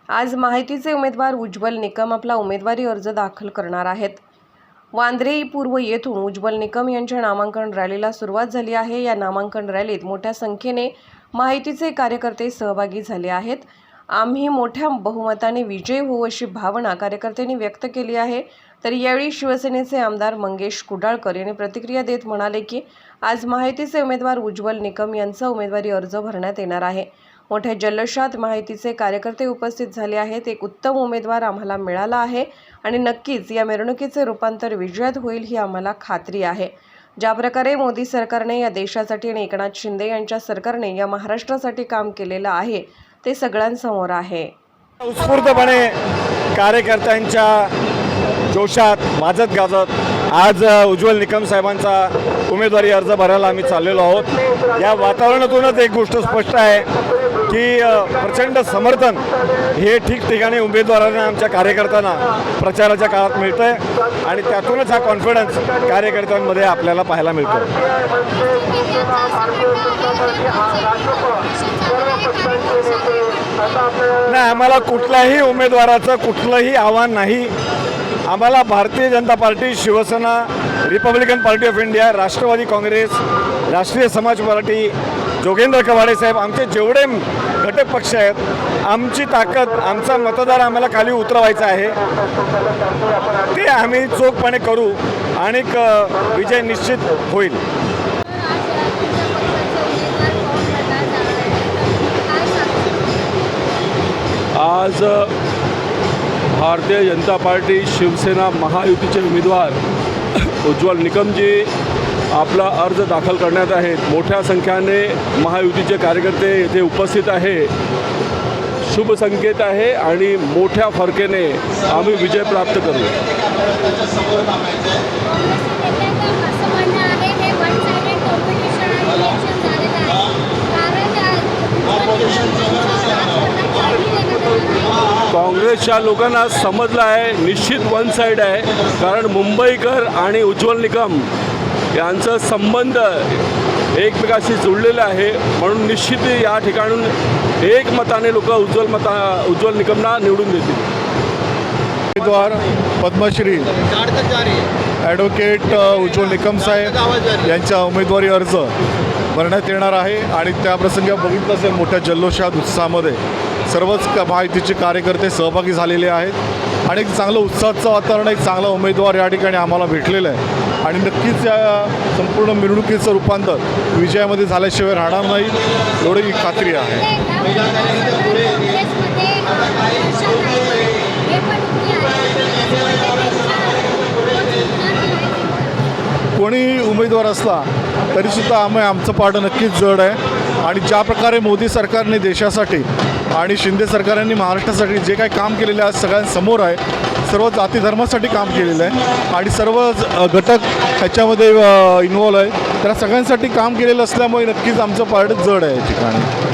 आज माहितीचे उमेदवार उज्ज्वल निकम आपला उमेदवारी अर्ज दाखल करणार आहेत। वांद्रे पूर्व येथून उज्ज्वल निकम यांच्या नामांकन रॅलीला सुरुवात झाली आहे। या नामांकन रॅलीत मोठ्या संख्येने माहितीचे कार्यकर्ते सहभागी झाले आहेत। आम्ही मोठ्या बहुमताने विजयी होऊ अशी भावना कार्यकर्त्यांनी व्यक्त केली आहे। तर यावेळी शिवसेनेचे आमदार मंगेश कुडाळकर यांनी प्रतिक्रिया देत म्हणाले की आज माहितीचे उमेदवार उज्ज्वल निकम यांचा उमेदवारी अर्ज भरण्यात येणार आहे। मोठ्या जल्लोषात माहितीचे कार्यकर्ते उपस्थित झाले आहेत। एक उत्तम उमेदवार आम्हाला मिळाला आहे आणि नक्कीच या मिरवणुकीचे रूपांतर विजयात होईल ही आम्हाला खात्री आहे। ज्या प्रकारे मोदी सरकारने या देशासाठी आणि एकनाथ शिंदे यांच्या सरकारने या महाराष्ट्रासाठी काम केलेलं आहे ते सगळ्यांसमोर आहे। उत्स्फूर्तपणे कार्यकर्त्यांच्या जोशात वाजत गाजत आज उज्ज्वल निकम साहेबांचा उमेदवारी अर्ज भरायला आम्ही चाललेलो आहोत। या वातावरणातूनच एक गोष्ट स्पष्ट आहे की प्रचंड समर्थन हे ठिकठिकाणी उमेदवारांना आमच्या कार्यकर्त्यांना प्रचाराच्या काळात मिळतं आहे आणि त्यातूनच हा कॉन्फिडन्स कार्यकर्त्यांमध्ये आपल्याला पाहायला मिळतो। नाही, आम्हाला कुठल्याही उमेदवाराचं कुठलंही आव्हान नाही। आम्हाला Bharatiya Janata Party, Shivsena, Republican Party of India, Rashtravadi Congress, Rashtriya Samaj party, Jogendra Kawade साहेब आमचे जेवढे घटक पक्ष आहेत, आमची ताकद, आमचा मतदार आम्हाला खाली उतरवायचा आहे ते आम्ही चोखपणे करू आणि विजय निश्चित होईल। आज भारतीय जनता पार्टी शिवसेना महायुतीचे उमेदवार उज्ज्वल निकमजी आपला अर्ज दाखल करण्यात आहेत। मोठ्या संख्येने महायुतीचे कार्यकर्ते येथे उपस्थित आहे। शुभ संकेत आहे आणि मोठ्या फरकेने आम्ही विजय प्राप्त करू। काँग्रेसच्या लोकांना समजलं आहे निश्चित वन साईड आहे, कारण मुंबईकर आणि उज्ज्वल निकम यांचा संबंध एकमेकाशी जुळलेला आहे। म्हणून निश्चित या ठिकाणून एक मताने लोक उज्ज्वल निकमना निवडून देतील। उमेदवार पद्मश्री ॲडव्होकेट उज्ज्वल निकम साहेब यांचा उमेदवारी अर्ज भरण्यात येणार आहे आणि त्याप्रसंगी बघितलं असेल मोठ्या जल्लोषात उत्साहामध्ये सर्वच माहितीचे कार्यकर्ते सहभागी झालेले आहेत आणि एक चांगलं उत्साहाचं वातावरण, एक चांगला उमेदवार या ठिकाणी आम्हाला भेटलेला आहे आणि नक्कीच या संपूर्ण मिरवणुकीचं रूपांतर विजयामध्ये झाल्याशिवाय राहणार नाही एवढी खात्री आहे। कोणी उमेदवार असला तरीसुद्धा आमचं पारडं नक्कीच जड आहे आणि ज्या प्रकारे मोदी सरकारने देशासाठी आणि शिंदे सरकारने महाराष्ट्रासाठी जे काही काम केलेलं आहे सगळ्यांसमोर आहे। सर्व जाती धर्मासाठी काम केलेलं आहे आणि सर्व घटक ह्याच्यामध्ये इन्व्हॉल्व आहे। त्या सगळ्यांसाठी काम केलेलं असल्यामुळे नक्कीच आमचं पारडं जड आहे या ठिकाणी।